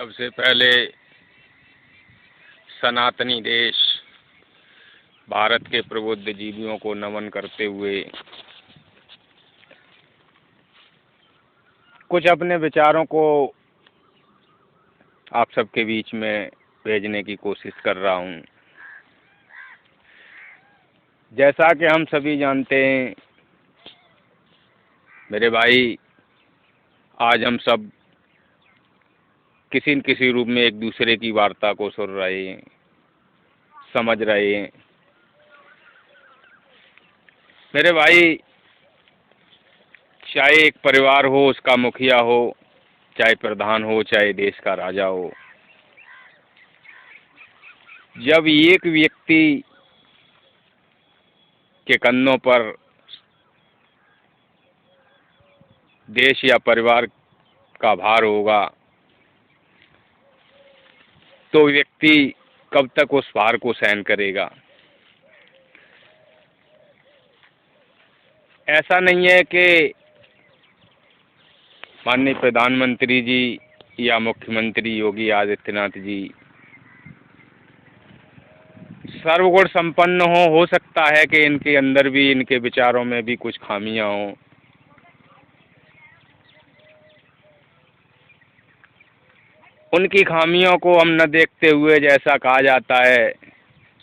सबसे पहले सनातनी देश भारत के प्रबुद्ध जीवियों को नमन करते हुए कुछ अपने विचारों को आप सबके बीच में भेजने की कोशिश कर रहा हूँ। जैसा कि हम सभी जानते हैं मेरे भाई, आज हम सब किसी न किसी रूप में एक दूसरे की वार्ता को सुन रहे हैं, समझ रहे हैं। मेरे भाई, चाहे एक परिवार हो, उसका मुखिया हो, चाहे प्रधान हो, चाहे देश का राजा हो, जब एक व्यक्ति के कंधों पर देश या परिवार का भार होगा तो व्यक्ति कब तक उस भार को सहन करेगा। ऐसा नहीं है कि माननीय प्रधानमंत्री जी या मुख्यमंत्री योगी आदित्यनाथ जी सर्वगुण संपन्न हो सकता है कि इनके अंदर भी, इनके विचारों में भी कुछ खामियां हों। उनकी खामियों को हम न देखते हुए, जैसा कहा जाता है,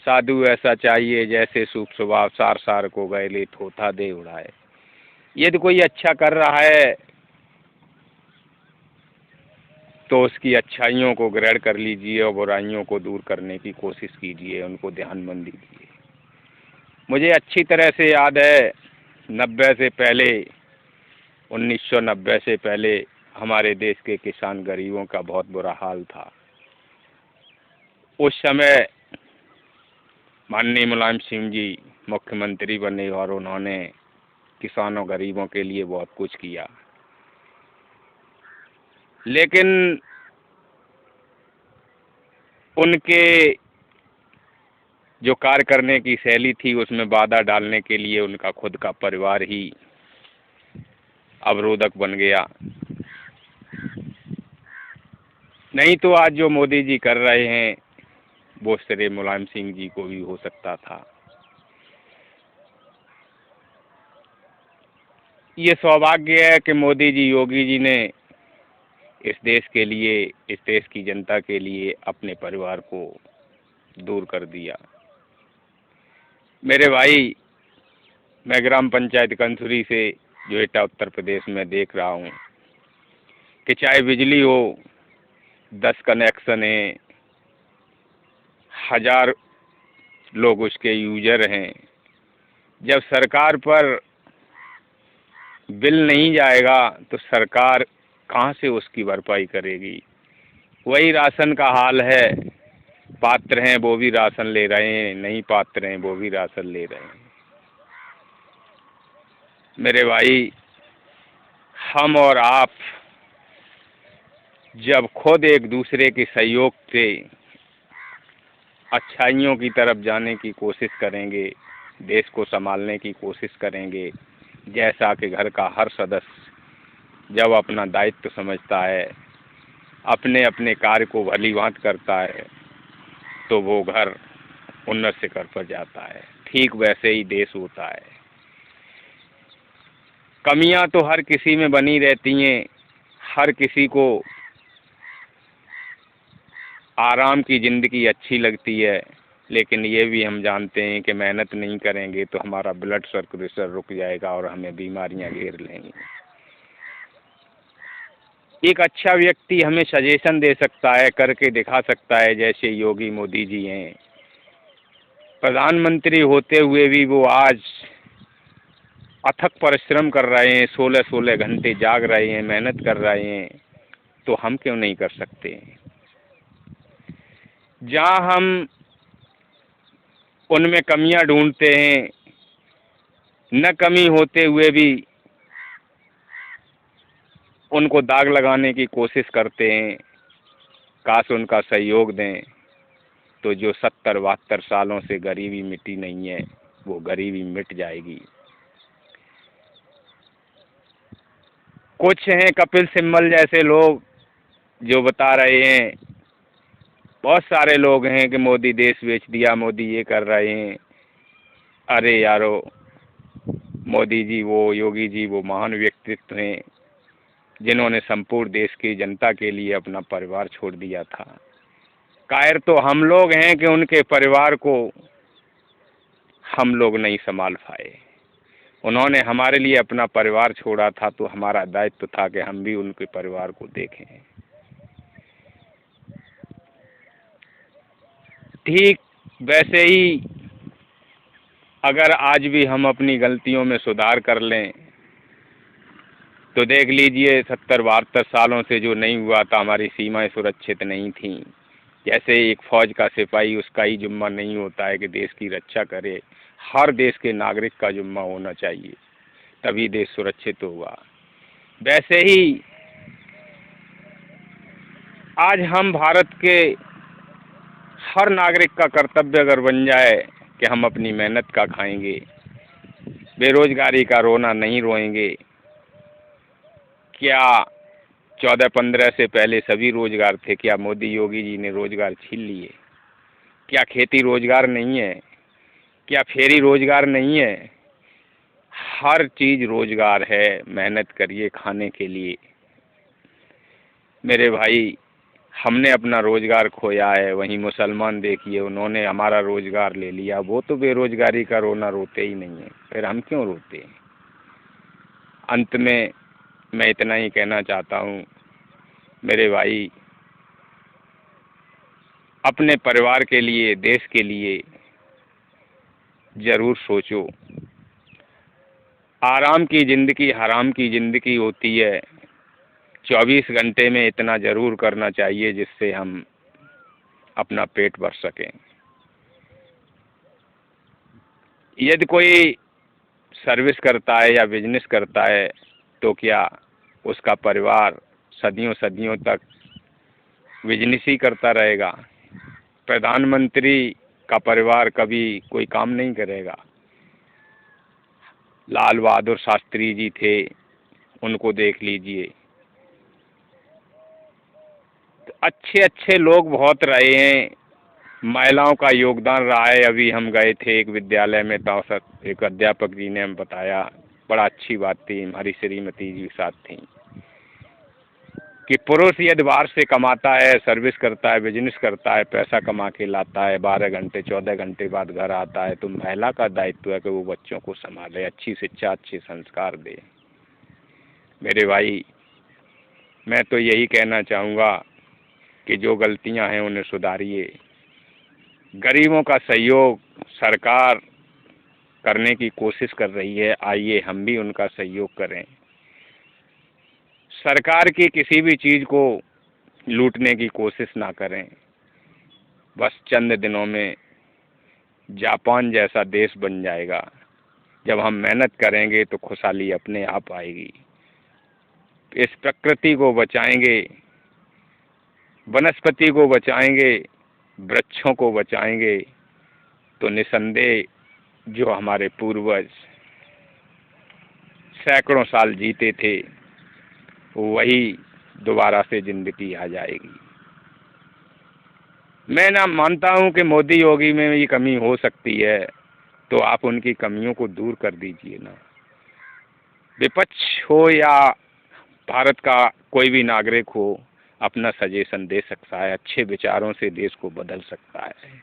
साधु ऐसा चाहिए जैसे सूप स्वभाव, सार सार को गैले थोथा दे उड़ाए। यदि कोई अच्छा कर रहा है तो उसकी अच्छाइयों को ग्रहण कर लीजिए और बुराइयों को दूर करने की कोशिश कीजिए, उनको ध्यानबंदी दीजिए। मुझे अच्छी तरह से याद है 90 से पहले, 1990 से पहले हमारे देश के किसान गरीबों का बहुत बुरा हाल था। उस समय माननीय मुलायम सिंह जी मुख्यमंत्री बने और उन्होंने किसानों गरीबों के लिए बहुत कुछ किया, लेकिन उनके जो कार्य करने की शैली थी उसमें बाधा डालने के लिए उनका खुद का परिवार ही अवरोधक बन गया। नहीं तो आज जो मोदी जी कर रहे हैं वो श्री मुलायम सिंह जी को भी हो सकता था। ये सौभाग्य है कि मोदी जी, योगी जी ने इस देश के लिए, इस देश की जनता के लिए अपने परिवार को दूर कर दिया। मेरे भाई, मैं ग्राम पंचायत कंसुरी से जो एटा उत्तर प्रदेश में देख रहा हूँ कि चाहे बिजली हो, 10 कनेक्शन हैं, 1000 लोग उसके यूजर हैं। जब सरकार पर बिल नहीं जाएगा तो सरकार कहाँ से उसकी भरपाई करेगी। वही राशन का हाल है, पात्र हैं वो भी राशन ले रहे हैं, नहीं पात्र हैं वो भी राशन ले रहे हैं। मेरे भाई, हम और आप जब खुद एक दूसरे के सहयोग से अच्छाइयों की तरफ जाने की कोशिश करेंगे, देश को संभालने की कोशिश करेंगे, जैसा कि घर का हर सदस्य जब अपना दायित्व समझता है, अपने अपने कार्य को भलीभांति करता है, तो वो घर उन्नत शिखर पर जाता है। ठीक वैसे ही देश होता है। कमियां तो हर किसी में बनी रहती हैं, हर किसी को आराम की ज़िंदगी अच्छी लगती है, लेकिन ये भी हम जानते हैं कि मेहनत नहीं करेंगे तो हमारा ब्लड सर्कुलेशन रुक जाएगा और हमें बीमारियां घेर लेंगी। एक अच्छा व्यक्ति हमें सजेशन दे सकता है, करके दिखा सकता है, जैसे योगी मोदी जी हैं। प्रधानमंत्री होते हुए भी वो आज अथक परिश्रम कर रहे हैं, 16-16 घंटे जाग रहे हैं, मेहनत कर रहे हैं, तो हम क्यों नहीं कर सकते। जहाँ हम उनमें कमियां ढूंढते हैं, न कमी होते हुए भी उनको दाग लगाने की कोशिश करते हैं, काश उनका सहयोग दें तो जो 70-72 सालों से गरीबी मिटी नहीं है वो गरीबी मिट जाएगी। कुछ हैं कपिल सिब्बल जैसे लोग जो बता रहे हैं, बहुत सारे लोग हैं कि मोदी देश बेच दिया, मोदी ये कर रहे हैं। अरे यारो, मोदी जी वो, योगी जी वो महान व्यक्तित्व हैं जिन्होंने संपूर्ण देश की जनता के लिए अपना परिवार छोड़ दिया था। कायर तो हम लोग हैं कि उनके परिवार को हम लोग नहीं संभाल पाए। उन्होंने हमारे लिए अपना परिवार छोड़ा था, तो हमारा दायित्व था कि हम भी उनके परिवार को देखें। ठीक वैसे ही अगर आज भी हम अपनी गलतियों में सुधार कर लें, तो देख लीजिए 70-72 सालों से जो नहीं हुआ था, हमारी सीमाएं सुरक्षित नहीं थीं। जैसे एक फौज का सिपाही, उसका ही जिम्मा नहीं होता है कि देश की रक्षा करे, हर देश के नागरिक का जिम्मा होना चाहिए, तभी देश सुरक्षित होगा। वैसे ही आज हम भारत के हर नागरिक का कर्तव्य अगर बन जाए कि हम अपनी मेहनत का खाएंगे, बेरोजगारी का रोना नहीं रोएंगे। क्या 14-15 से पहले सभी रोजगार थे? क्या मोदी योगी जी ने रोजगार छीन लिए? क्या खेती रोजगार नहीं है? क्या फेरी रोजगार नहीं है? हर चीज रोजगार है। मेहनत करिए खाने के लिए। मेरे भाई, हमने अपना रोजगार खोया है, वहीं मुसलमान देखिए, उन्होंने हमारा रोजगार ले लिया। वो तो बेरोजगारी का रोना रोते ही नहीं है, फिर हम क्यों रोते हैं? अंत में मैं इतना ही कहना चाहता हूँ, मेरे भाई, अपने परिवार के लिए, देश के लिए जरूर सोचो। आराम की ज़िंदगी हराम की ज़िंदगी होती है। 24 घंटे में इतना ज़रूर करना चाहिए जिससे हम अपना पेट भर सकें। यदि कोई सर्विस करता है या बिजनेस करता है, तो क्या उसका परिवार सदियों सदियों तक बिजनेस ही करता रहेगा? प्रधानमंत्री का परिवार कभी कोई काम नहीं करेगा। लाल बहादुर शास्त्री जी थे, उनको देख लीजिए। तो अच्छे अच्छे लोग बहुत रहे हैं, महिलाओं का योगदान रहा है। अभी हम गए थे एक विद्यालय में, तो एक अध्यापक जी ने हमें बताया, बड़ा अच्छी बात थी, हमारी श्रीमती जी साथ थी, कि पुरुष यदि बाहर से कमाता है, सर्विस करता है, बिजनेस करता है, पैसा कमा के लाता है, 12 घंटे 14 घंटे बाद घर आता है, तो महिला का दायित्व है कि वो बच्चों को संभाले, अच्छी शिक्षा, अच्छे संस्कार दे। मेरे भाई, मैं तो यही कहना चाहूँगा कि जो गलतियां हैं उन्हें सुधारिए। गरीबों का सहयोग सरकार करने की कोशिश कर रही है, आइए हम भी उनका सहयोग करें। सरकार की किसी भी चीज़ को लूटने की कोशिश ना करें। बस चंद दिनों में जापान जैसा देश बन जाएगा। जब हम मेहनत करेंगे तो खुशहाली अपने आप आएगी। इस प्रकृति को बचाएंगे, वनस्पति को बचाएंगे, वृक्षों को बचाएंगे, तो निसंदेह जो हमारे पूर्वज सैकड़ों साल जीते थे, वही दोबारा से जिंदगी आ जाएगी। मैं ना मानता हूं कि मोदी योगी में ये कमी हो सकती है, तो आप उनकी कमियों को दूर कर दीजिए ना। विपक्ष हो या भारत का कोई भी नागरिक हो, अपना सजेशन दे सकता है, अच्छे विचारों से देश को बदल सकता है।